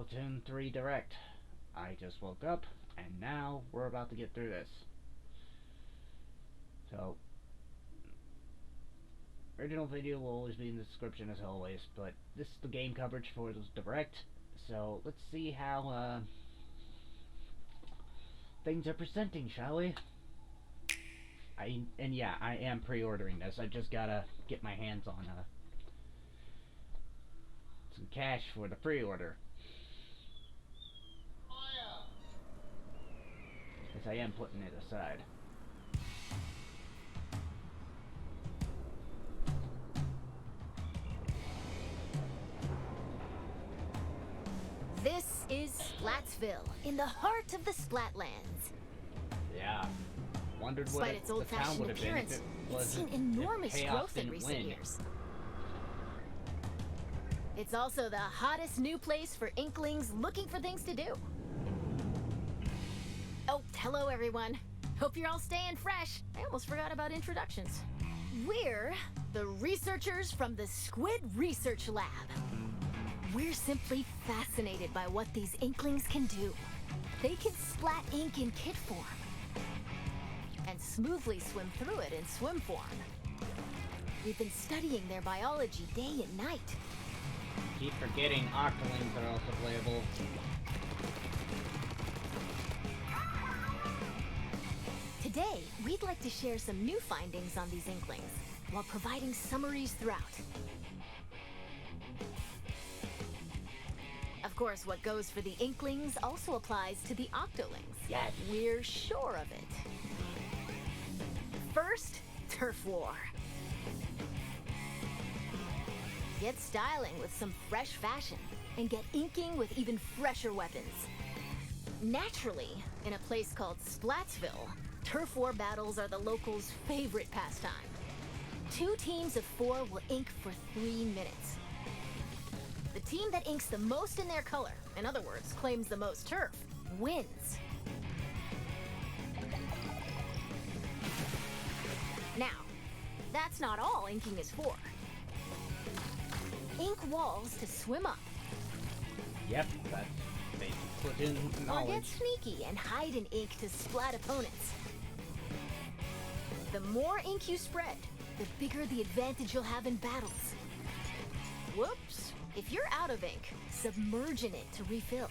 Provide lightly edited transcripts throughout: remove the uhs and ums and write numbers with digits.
Splatoon 3 Direct. I just woke up, and now we're about to get through this. So, original video will always be in the description as always, but this is the game coverage for this Direct. So, let's see how things are presenting, shall we? I am pre-ordering this. I just gotta get my hands on some cash for the pre-order. Yes, I am putting it aside. This is Splatsville, in the heart of the Splatlands. Yeah. Wondered what Despite its old-fashioned appearance, it's seen enormous growth in recent years. It's also the hottest new place for Inklings looking for things to do. Oh, hello everyone. Hope you're all staying fresh. I almost forgot about introductions. We're the researchers from the Squid Research Lab. We're simply fascinated by what these Inklings can do. They can splat ink in kit form and smoothly swim through it in swim form. We've been studying their biology day and night. Keep forgetting Octolings are also playable. Today, we'd like to share some new findings on these Inklings, while providing summaries throughout. Of course, what goes for the Inklings also applies to the Octolings. Yes. We're sure of it. First, Turf War. Get styling with some fresh fashion, and get inking with even fresher weapons. Naturally, in a place called Splatsville, Turf War battles are the locals' favorite pastime. 2 teams of 4 will ink for 3 minutes. The team that inks the most in their color, in other words, claims the most turf, wins. Now, that's not all inking is for. Ink walls to swim up. Yep, that's basic Splatoon knowledge. Or get sneaky and hide in ink to splat opponents. The more ink you spread, the bigger the advantage you'll have in battles. Whoops! If you're out of ink, submerge in it to refill.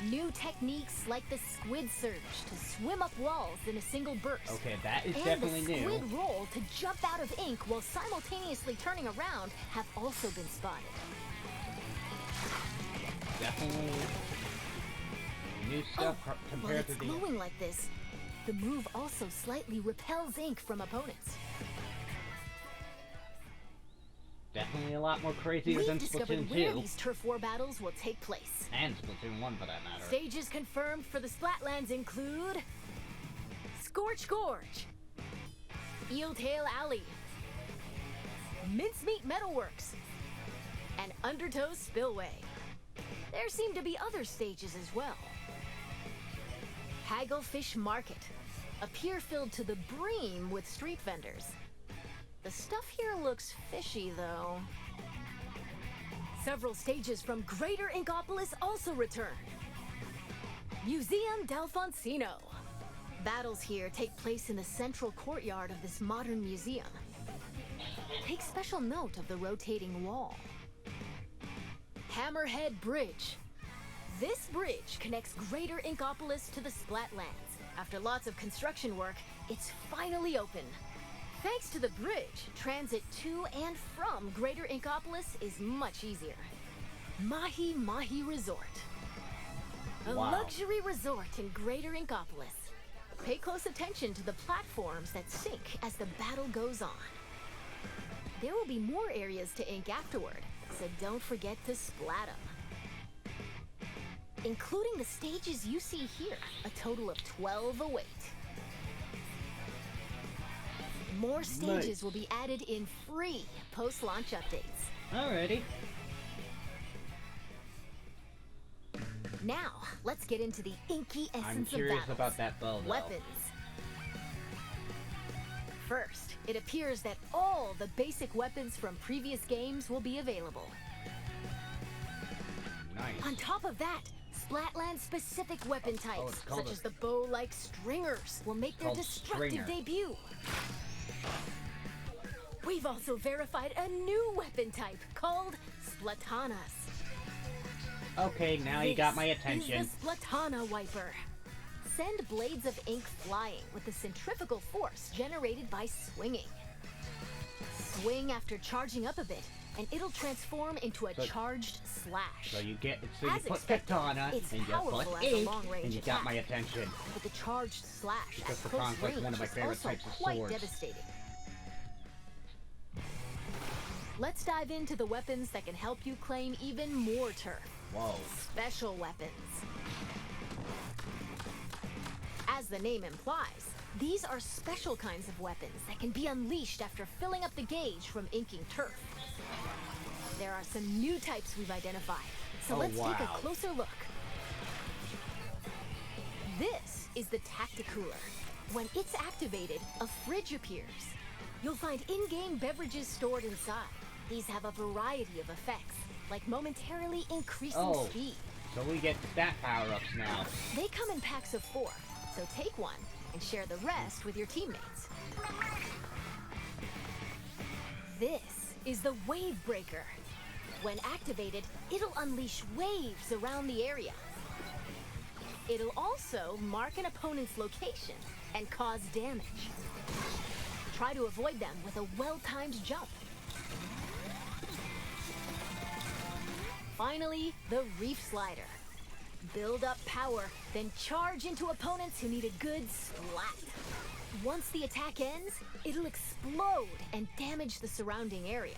New techniques like the squid surge to swim up walls in a single burst. Okay, that is definitely new. And the squid roll to jump out of ink while simultaneously turning around have also been spotted. Definitely new stuff compared to the... While it's glowing like this, the move also slightly repels ink from opponents. Definitely a lot more crazier than discovered Splatoon where 2. these turf war battles will take place. And Splatoon 1 for that matter. Stages confirmed for the Splatlands include Scorch Gorge, Eeltail Alley, Mincemeat Metalworks, and Undertow Spillway. There seem to be other stages as well. Hagglefish Market, a pier filled to the brim with street vendors. The stuff here looks fishy, though. Several stages from Greater Inkopolis also return. Museum Delfonsino. Battles here take place in the central courtyard of this modern museum. Take special note of the rotating wall. Hammerhead Bridge. This bridge connects Greater Inkopolis to the Splatlands. After lots of construction work, it's finally open. Thanks to the bridge, transit to and from Greater Inkopolis is much easier. Mahi Mahi Resort. A luxury resort in Greater Inkopolis. Pay close attention to the platforms that sink as the battle goes on. There will be more areas to ink afterward, so don't forget to splat them. Including the stages you see here, a total of 12 await. More stages will be added in free post-launch updates. Alrighty. Now, let's get into the inky essence of battles. I'm curious about that bow, though. Weapons. First, it appears that all the basic weapons from previous games will be available. nice. On top of that, Splatland-specific weapon types, such as the bow-like stringers, will make their destructive debut. We've also verified a new weapon type called Splatanas. Okay, now you got my attention. This is the Splatana wiper. Send blades of ink flying with the centrifugal force generated by swinging. Swing after charging up a bit, and it'll transform into a charged slash. So you put Katana, and you put ink, and you got my attention. But the charged slash Because at the close range one of my is favorite also types of quite swords. devastating. Let's dive into the weapons that can help you claim even more turf. Whoa. Special weapons. As the name implies, these are special kinds of weapons that can be unleashed after filling up the gauge from inking turf. There are some new types we've identified, so let's take a closer look. This is the Tacticooler. When it's activated, a fridge appears. You'll find in-game beverages stored inside. These have a variety of effects, like momentarily increasing speed. So we get stat power-ups now. They come in packs of 4, so take one and share the rest with your teammates. This is the Wave Breaker. When activated, it'll unleash waves around the area. It'll also mark an opponent's location and cause damage. Try to avoid them with a well-timed jump. Finally, the Reef Slider. Build up power, then charge into opponents who need a good splat. Once the attack ends, it'll explode and damage the surrounding area.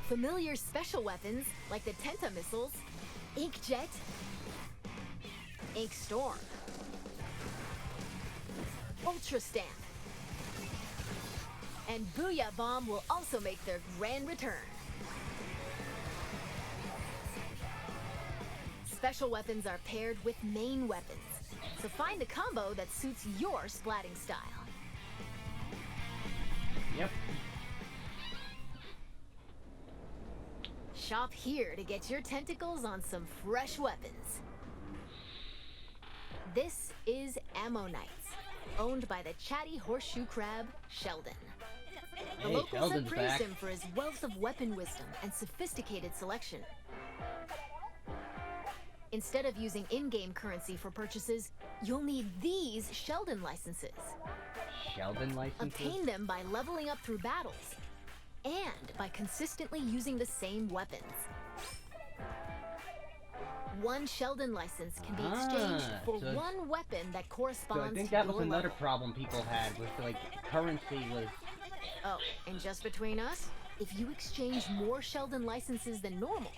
Familiar special weapons, like the Tenta missiles, Inkjet, Ink Storm, Ultra Stamp, and Booyah Bomb will also make their grand return. Special weapons are paired with main weapons, so find the combo that suits your splatting style. Yep. Shop here to get your tentacles on some fresh weapons. This is Ammonites, owned by the chatty horseshoe crab, Sheldon. The locals have praised him for his wealth of weapon wisdom and sophisticated selection. Instead of using in-game currency for purchases, you'll need these Sheldon licenses. Sheldon licenses? Obtain them by leveling up through battles, and by consistently using the same weapons. One Sheldon license can be exchanged for one weapon that corresponds to I think that was your another level. problem people had with, like, currency was... Oh, and just between us, if you exchange more Sheldon licenses than normal,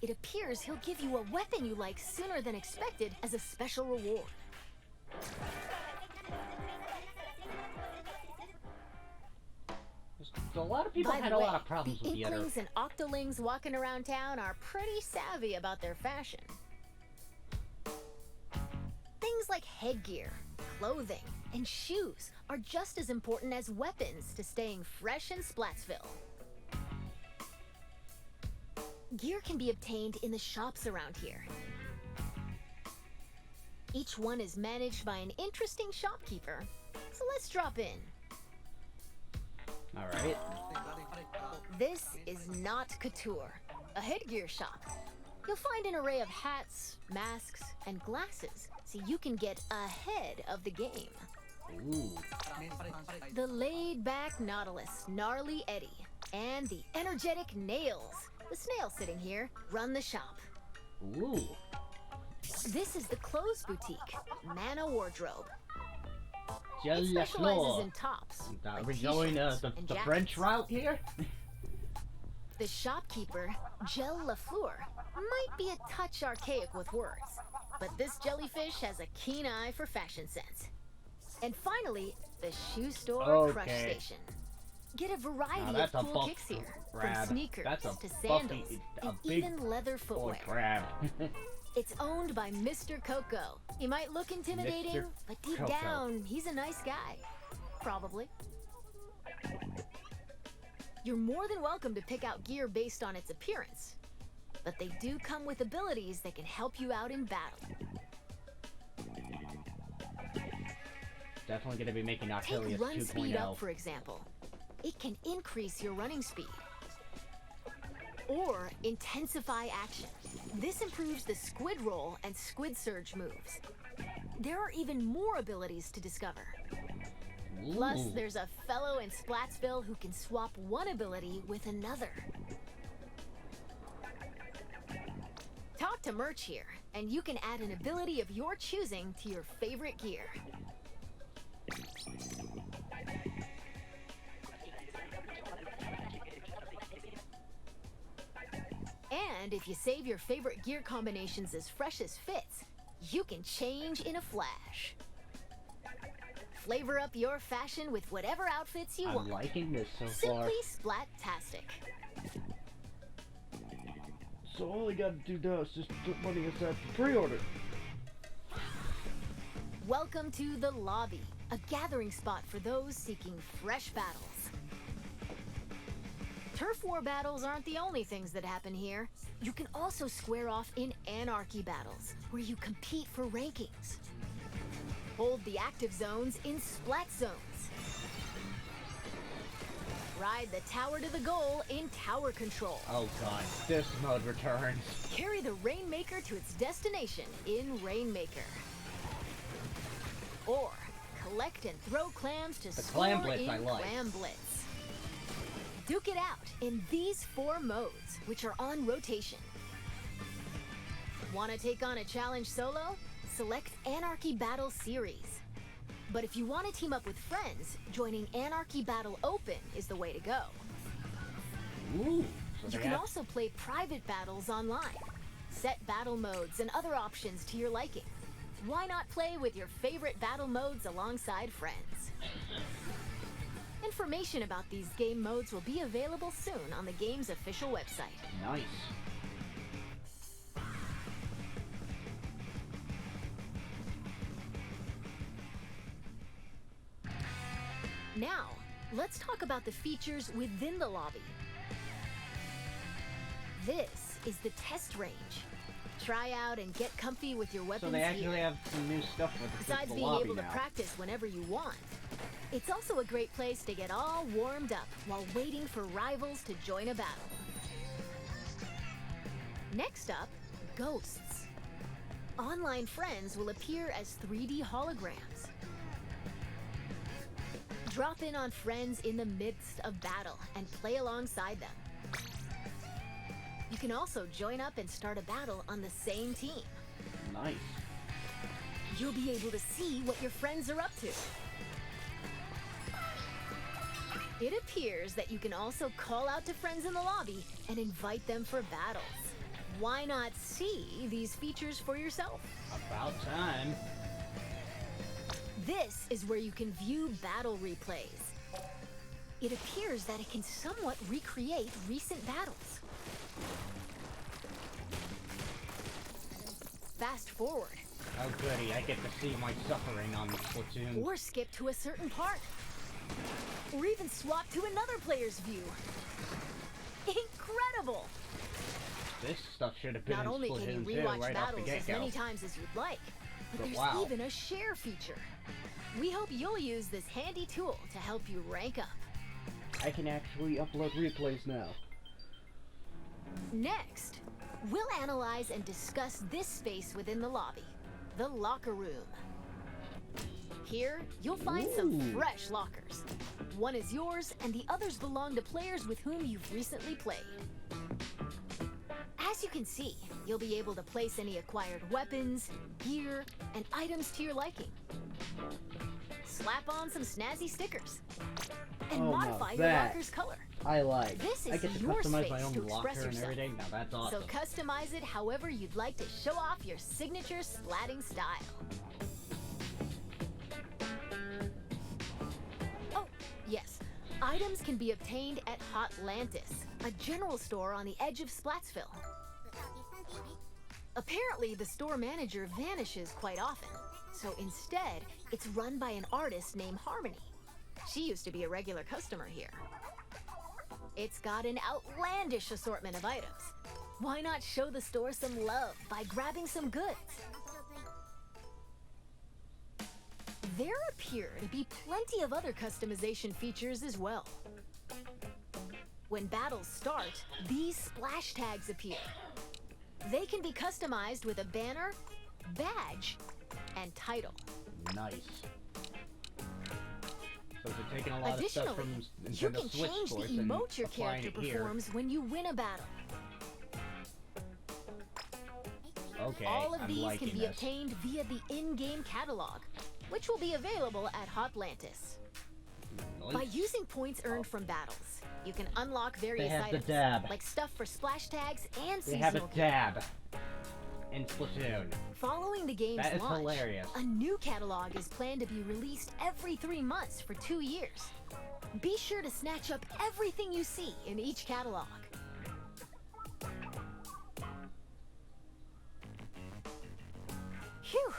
it appears he'll give you a weapon you like sooner than expected as a special reward. So a lot of people had a lot of problems with the other... The Inklings and Octolings walking around town are pretty savvy about their fashion. Things like headgear, clothing, and shoes are just as important as weapons to staying fresh in Splatsville. Gear can be obtained in the shops around here. Each one is managed by an interesting shopkeeper, so let's drop in. Alright. This is not Couture, a headgear shop. You'll find an array of hats, masks, and glasses, so you can get ahead of the game. Ooh. The laid-back Nautilus, Gnarly Eddie, and the energetic Nails, the snail sitting here, run the shop. Ooh. This is the clothes boutique, Mana Wardrobe. Gel It La specializes Fleur. in tops, Are like we going t-shirts the and French jackets. route here? The shopkeeper, Gel La Fleur, might be a touch archaic with words, but this jellyfish has a keen eye for fashion sense. And finally, the shoe store Crush Station. Get a variety of cool kicks here, from sneakers to sandals, and even leather footwear. Crab. It's owned by Mr. Coco. He might look intimidating, Mr. but deep Coco. down, he's a nice guy. Probably. You're more than welcome to pick out gear based on its appearance. but they do come with abilities that can help you out in battle. Definitely going to be making Take Octilius run speed up, 2.0. for example. It can increase your running speed. Or intensify action. This improves the squid roll and squid surge moves. There are even more abilities to discover. Plus, Ooh. there's a fellow in Splatsville who can swap one ability with another. Talk to Merch here, and you can add an ability of your choosing to your favorite gear. And if you save your favorite gear combinations as fresh as fits, you can change in a flash. Flavor up your fashion with whatever outfits you want. I'm liking this so far. Simply Splat-tastic. So all I gotta do now is just put money aside for pre-order. Welcome to the lobby, a gathering spot for those seeking fresh battles. Turf war battles aren't the only things that happen here. You can also square off in anarchy battles, where you compete for rankings. Hold the active zones in splat zones. Ride the tower to the goal in tower control. Oh god, this mode returns. Carry the Rainmaker to its destination in Rainmaker. Or collect and throw clams to score Clam Blitz in I like. Clam Blitz. Duke it out in these 4 modes, which are on rotation. Want to take on a challenge solo? Select Anarchy Battle Series. But if you want to team up with friends, joining Anarchy Battle Open is the way to go. Ooh. So You they can have- also play private battles online. Set battle modes and other options to your liking. Why not play with your favorite battle modes alongside friends? Information about these game modes will be available soon on the game's official website. Nice. Now, let's talk about the features within the lobby. This is the test range. Try out and get comfy with your weapons So they actually here. have some new stuff with Besides the being lobby able to now. practice whenever you want, it's also a great place to get all warmed up while waiting for rivals to join a battle. Next up, ghosts. Online friends will appear as 3D holograms. Drop in on friends in the midst of battle and play alongside them. You can also join up and start a battle on the same team. Nice. You'll be able to see what your friends are up to. It appears that you can also call out to friends in the lobby and invite them for battles. Why not see these features for yourself? About time. This is where you can view battle replays. It appears that it can somewhat recreate recent battles. Fast forward, Oh goody, I get to see my suffering on the Splatoon. or skip to a certain part. Or even swap to another player's view. Incredible! This stuff should have been Not in only can you Splatoon 2 rewatch right off the battles as get-go. many times as you'd like, but But there's wow. even a share feature. We hope you'll use this handy tool to help you rank up. I can actually upload replays now. Next, we'll analyze and discuss this space within the lobby, the locker room. Here, you'll find some Ooh. fresh lockers. One is yours, and the others belong to players with whom you've recently played. As you can see, you'll be able to place any acquired weapons, gear, and items to your liking. Slap on some snazzy stickers, and Oh, now modify your that locker's color. I like. This I is get to your customize my space own to locker express and yourself. everything. Now that's awesome. So customize it however you'd like to show off your signature splatting style. Oh, yes. Items can be obtained at Hotlantis, a general store on the edge of Splatsville. Apparently, the store manager vanishes quite often, so instead, it's run by an artist named Harmony. She used to be a regular customer here. It's got an outlandish assortment of items. Why not show the store some love by grabbing some goods? There appear to be plenty of other customization features as well. When battles start, these splash tags appear. They can be customized with a banner, badge, and title. Nice. So they're taking a lot of stuff from you Nintendo can Switch change the Sports and emote your applying character it here. performs when you win a battle. Okay, All of I'm these liking can be this. obtained via the in-game catalog, which will be available at Hotlantis. Nice. By using points earned from battles, you can unlock various have the items, dab. like stuff for splash tags and They seasonal have a gear. dab in Splatoon. Following the game's That is launch, hilarious. a new catalog is planned to be released every 3 months for 2 years. Be sure to snatch up everything you see in each catalog. Phew!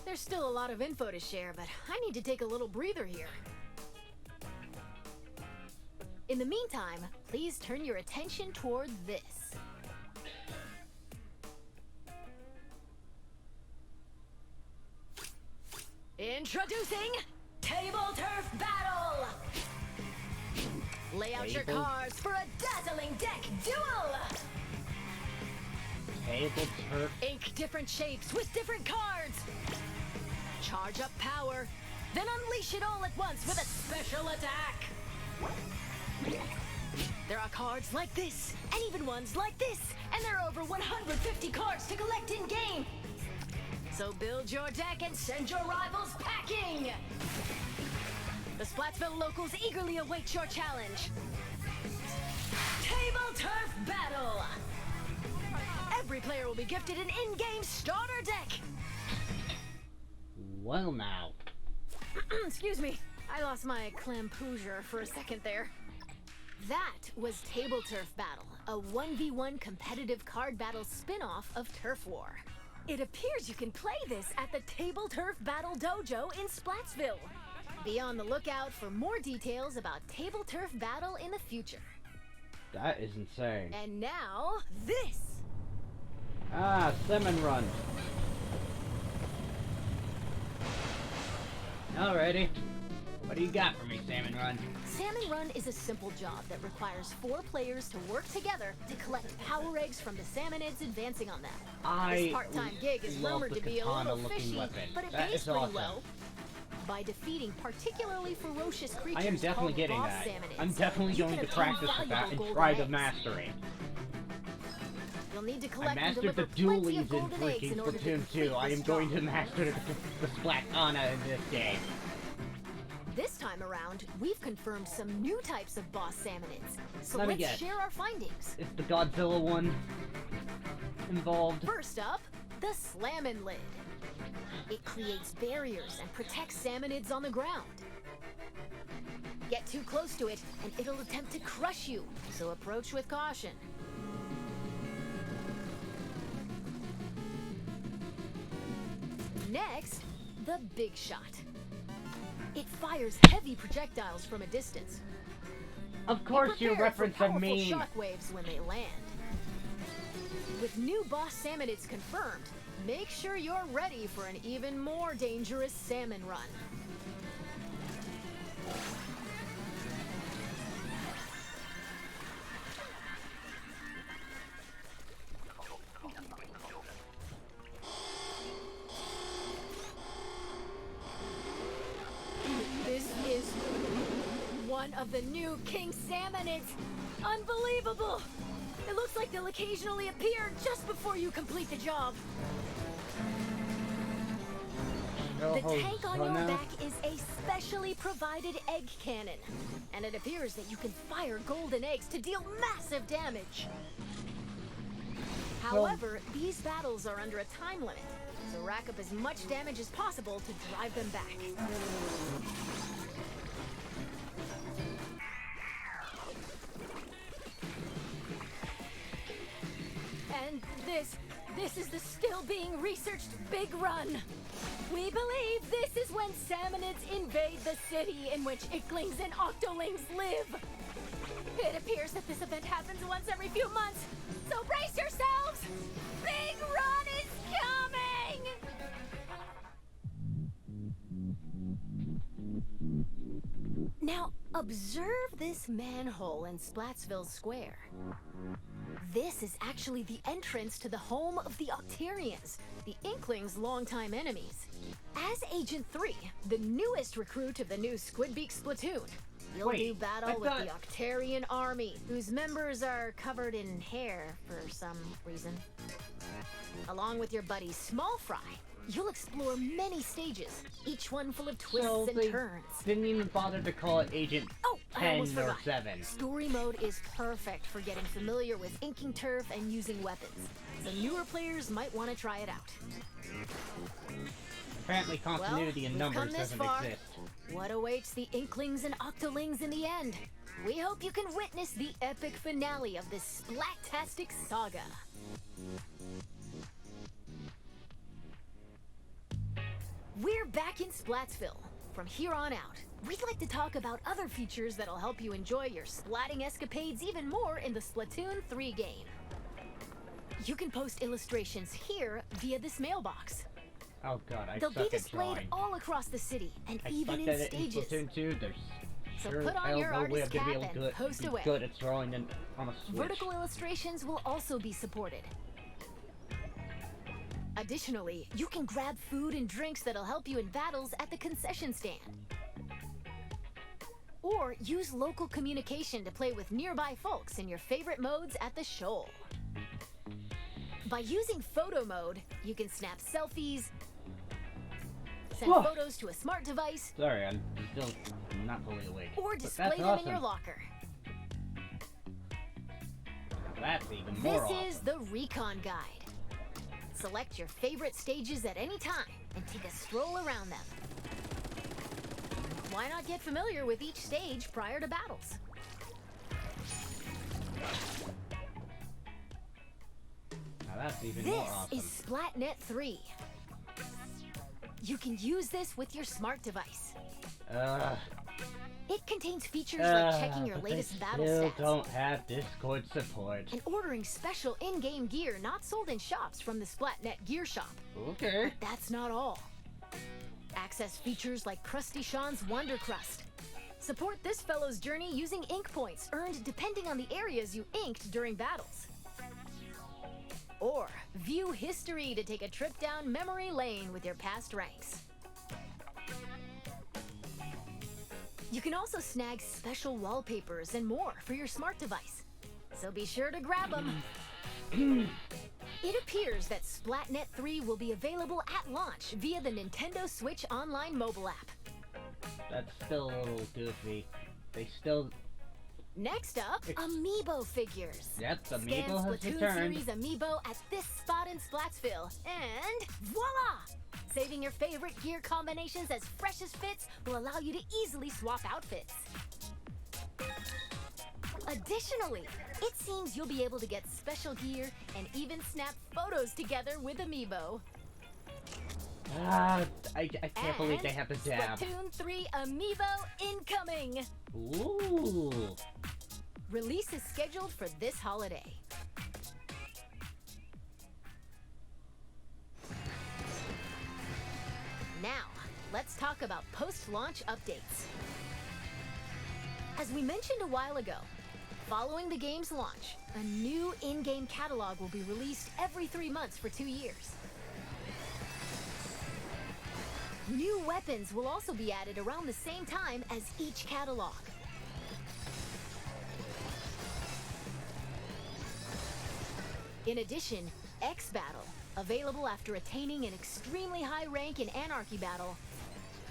There's still a lot of info to share, but I need to take a little breather here. In the meantime, please turn your attention toward this. Introducing Table Turf Battle! Lay out your Table? cards for a dazzling deck duel! Table turf. Ink different shapes with different cards! Charge up power, then unleash it all at once with a special attack! There are cards like this, and even ones like this, and there are over 150 cards to collect in-game! So build your deck and send your rivals packing! The Splatsville locals eagerly await your challenge! Table Turf Battle! Every player will be gifted an in-game starter deck! Well now. Excuse me, I lost my clampoosier for a second there. That was Table Turf Battle, a 1v1 competitive card battle spin-off of Turf War. It appears you can play this at the Table Turf Battle Dojo in Splatsville. Be on the lookout for more details about Table Turf Battle in the future. That is insane. And now, this! Ah, Salmon Run. Alrighty. What do you got for me, Salmon Run? Salmon Run is a simple job that requires 4 players to work together to collect power eggs from the salmonids advancing on them. This part-time gig is love rumored the to be a Katana little looking fishy, weapon. but it That pays is pretty awesome. well. By defeating particularly ferocious creatures I am definitely called getting boss that. salmonids, I'm definitely you going can to obtain practice with that valuable and golden try to eggs. master it. You'll need to I collect and mastered deliver the plenty dualies of in golden eggs freaking in order to Splatoon complete 2. I this am going job. to master the Splatana in this game. This time around, we've confirmed some new types of boss salmonids. So Let me let's guess. share our findings. Is the Godzilla one involved? First up, the Slammin' Lid. It creates barriers and protects salmonids on the ground. Get too close to it, and it'll attempt to crush you, so approach with caution. Next, the Big Shot. It fires heavy projectiles from a distance. Of course, Be your prepared for reference a powerful meme. shockwaves when they land. With new boss salmonids confirmed, make sure you're ready for an even more dangerous salmon run. This is one of the new king salmonids. Unbelievable! It looks like they'll occasionally appear just before you complete the job. The tank on your back is a specially provided egg cannon, and it appears that you can fire golden eggs to deal massive damage. However, these battles are under a time limit, so rack up as much damage as possible to drive them back. And this is the still being researched Big Run. We believe this is when salmonids invade the city in which Icklings and Octolings live. It appears that this event happens once every few months, so brace yourselves! Big Run is coming! Now, observe this manhole in Splatsville Square. This is actually the entrance to the home of the Octarians, the Inklings' longtime enemies. As Agent 3, the newest recruit of the new Squidbeak Splatoon, you'll do battle with the Octarian army, whose members are covered in hair for some reason. Along with your buddy Small Fry, you'll explore many stages, each one full of twists and turns. Didn't even bother to call it Agent 10 or 7. Story mode is perfect for getting familiar with inking turf and using weapons, so newer players might want to try it out. Apparently continuity in numbers doesn't exist. What awaits the Inklings and Octolings in the end? We hope you can witness the epic finale of this Splattastic saga. We're back in Splatsville. From here on out, we'd like to talk about other features that'll help you enjoy your splatting escapades even more in the Splatoon 3 game. You can post illustrations here via this mailbox. Oh god, They'll be displayed all across the city and even in stages. In Splatoon 2, there's so put on your artist cap and post away. Good at drawing on a Switch. Vertical illustrations will also be supported. Additionally, you can grab food and drinks that'll help you in battles at the concession stand. Or use local communication to play with nearby folks in your favorite modes at the shoal. By using photo mode, you can snap selfies, send photos to a smart device. Sorry, I'm still not fully awake. Or display them in your locker. That's even more awesome. This is the Recon Guide. Select your favorite stages at any time and take a stroll around them. Why not get familiar with each stage prior to battles? Now that's even more awesome. This is Splatnet 3. You can use this with your smart device. It contains features like checking your latest battle stats. Still don't have Discord support. And ordering special in-game gear not sold in shops from the Splatnet Gear Shop. Okay. But that's not all. Access features like Krusty Sean's Wonder Crust. Support this fellow's journey using ink points earned depending on the areas you inked during battles. Or view history to take a trip down memory lane with your past ranks. You can also snag special wallpapers and more for your smart device, so be sure to grab them. It appears that Splatnet 3 will be available at launch via the Nintendo Switch Online mobile app. That's still a little goofy. They still... Next up, Amiibo figures. Yep, Scan Amiibo has Splatoon returned. Series Amiibo at this spot in Splatsville, and voila! Saving your favorite gear combinations as fresh as fits will allow you to easily swap outfits. Additionally, it seems you'll be able to get special gear and even snap photos together with Amiibo. I can't believe they have the dab. Splatoon 3 Amiibo incoming! Ooh! Release is scheduled for this holiday. Now, let's talk about post-launch updates. As we mentioned a while ago, following the game's launch, a new in-game catalog will be released every 3 months for 2 years. New weapons will also be added around the same time as each catalog. In addition, X Battle, available after attaining an extremely high rank in Anarchy Battle,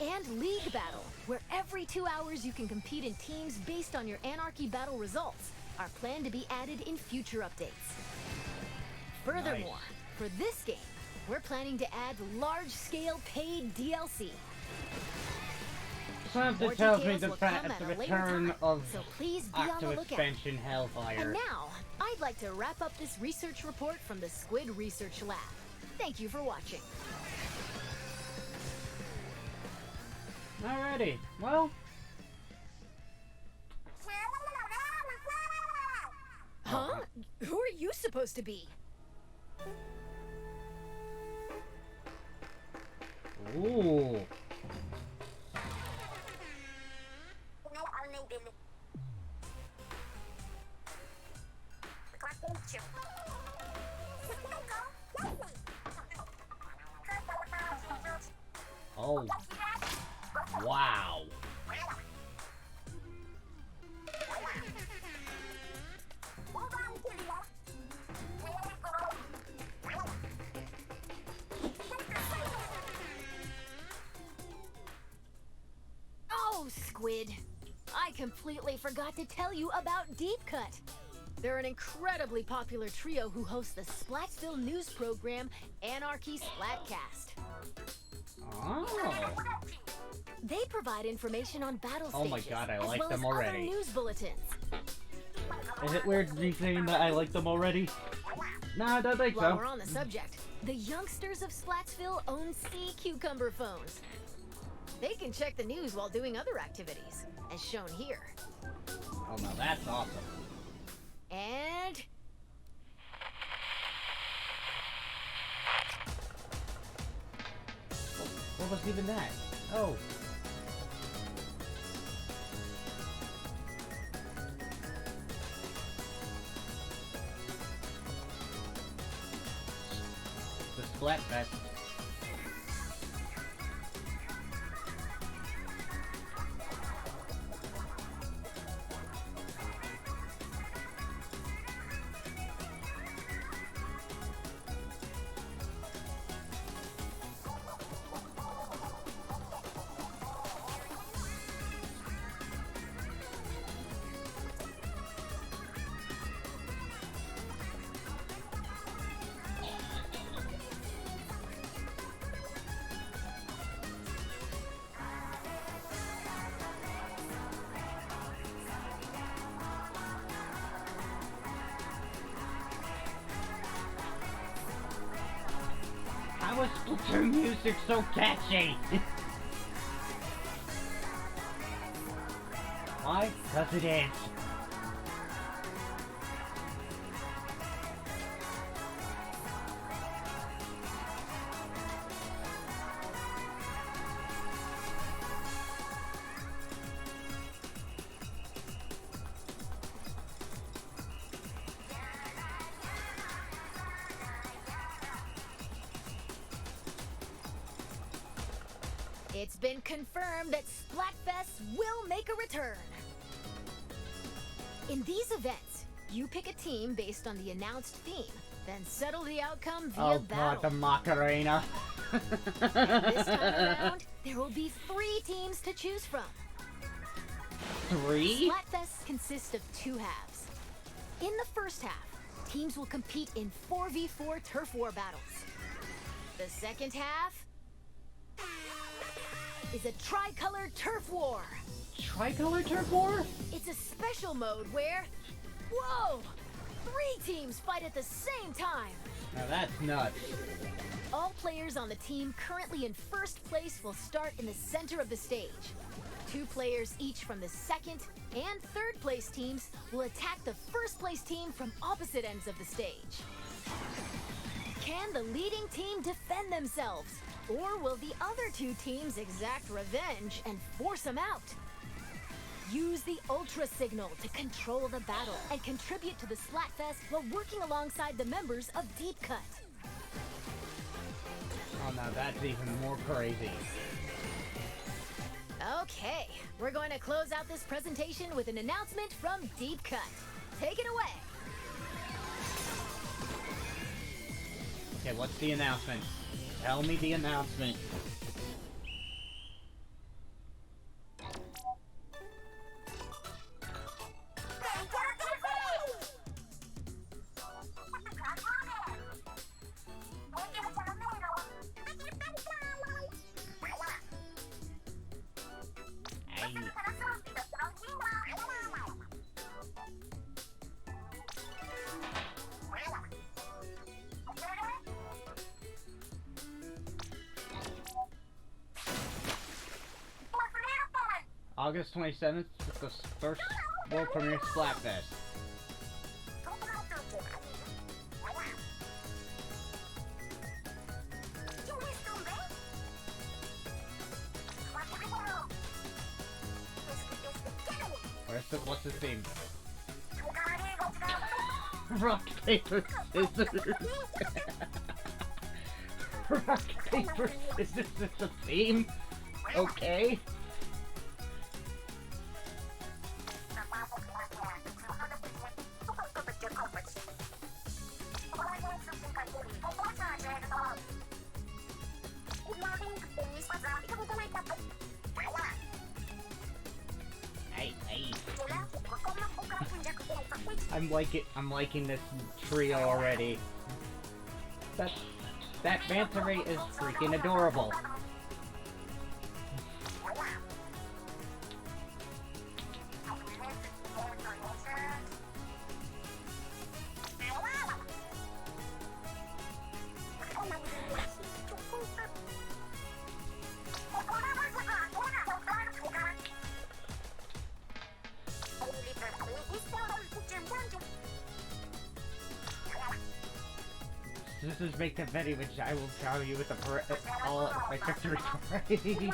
and League Battle, where every 2 hours you can compete in teams based on your Anarchy Battle results, are planned to be added in future updates. Furthermore, for this game, we're planning to add large-scale paid DLC. Something tells me the return of active expansion Hellfire. And now, I'd like to wrap up this research report from the Squid Research Lab. Thank you for watching. Alrighty, well... supposed to be. Ooh. Oh. Wow. Oh, Squid. I completely forgot to tell you about Deep Cut. They're an incredibly popular trio who host the Splatsville news program Anarchy Splatcast. Oh. They provide information on battle Oh my stages, god, I as like well them as other already. news bulletins. Is it weird me saying that I like them already? Nah, I don't think While so. we're on the subject, the youngsters of Splatsville own sea cucumber phones. They can check the news while doing other activities, as shown here. Oh, now that's awesome. And What was even that? Oh. The Splatfest. How is Splatoon music so catchy? Why? Because it is. it's been confirmed that Splatfest will make a return. In these events, you pick a team based on the announced theme, then settle the outcome via Oh battle. god, the Macarena. This time around, there will be 3 teams to choose from. 3? Splatfest consists of 2 halves. In the first half, teams will compete in 4v4 turf war battles. The second half is a tricolor turf war. Tricolor Turf War? It's a special mode where, whoa, 3 teams fight at the same time. Now that's nuts. All players on the team currently in first place will start in the center of the stage. 2 players each from the second and third place teams will attack the first place team from opposite ends of the stage. Can the leading team defend themselves? Or will the other 2 teams exact revenge and force them out? Use the Ultra Signal to control the battle and contribute to the Splatfest while working alongside the members of Deep Cut. Oh, now that's even more crazy. Okay, we're going to close out this presentation with an announcement from Deep Cut. Take it away. Okay, what's the announcement? Tell me the announcement. Hey. August 27th, the first world premiere Splatfest. What's the theme? Rock, paper, scissors. Rock, paper, scissors is the theme? Okay. I'm liking this trio already. That manta ray is freaking adorable. Scissors make them ready, which I will shower you with all of my victory parade.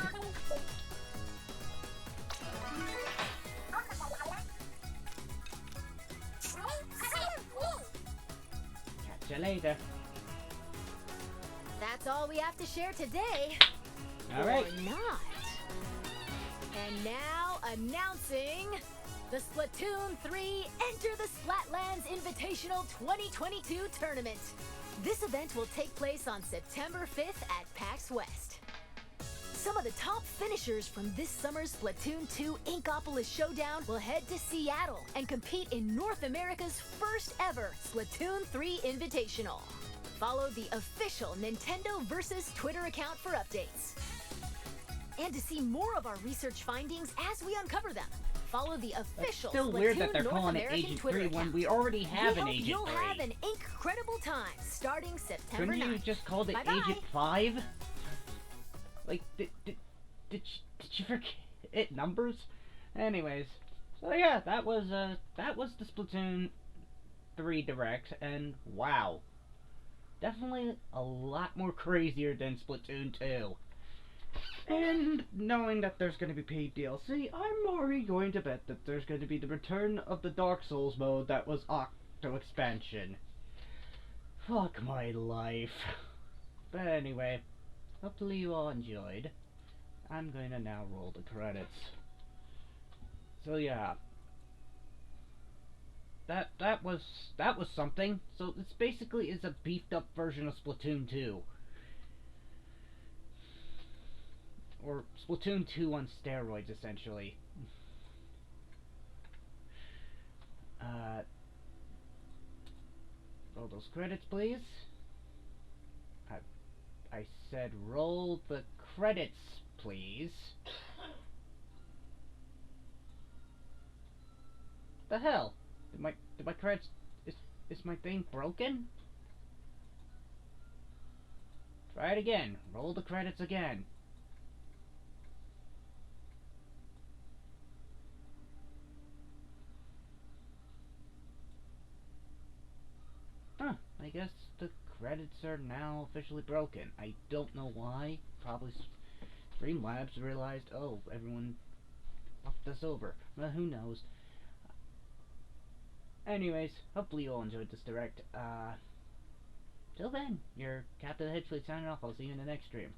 Catch you later. That's all we have to share today. Alright. Or not. And now, announcing the Splatoon 3 Enter the Splatlands Invitational 2022 Tournament. This event will take place on September 5th at PAX West. Some of the top finishers from this summer's Splatoon 2 Inkopolis Showdown will head to Seattle and compete in North America's first ever Splatoon 3 Invitational. Follow the official Nintendo Versus Twitter account for updates. And to see more of our research findings as we uncover them, follow the official It's still Splatoon weird that they're North calling it American Agent Twitter 3 when account. we already have an Agent 3. You'll have an incredible time starting September 9th. Couldn't you just called it Bye-bye. Agent 5? Like, did you forget numbers? Anyways, so yeah, that was the Splatoon 3 Direct, and wow. Definitely a lot more crazier than Splatoon 2. And knowing that there's going to be paid DLC, I'm already going to bet that there's going to be the return of the Dark Souls mode that was Octo expansion. Fuck my life. But anyway, hopefully you all enjoyed. I'm going to now roll the credits. So yeah. That was something. So this basically is a beefed up version of Splatoon 2. Or Splatoon 2 on steroids, essentially. Roll those credits, please. I said roll the credits, please. The hell? Did my credits... Is my thing broken? Try it again. Roll the credits again. Huh, I guess the credits are now officially broken. I don't know why. Probably Streamlabs realized, oh, everyone fucked us over. Well, who knows. Anyways, hopefully you all enjoyed this direct. Till then, your Captain Hedgewolf signing off. I'll see you in the next stream.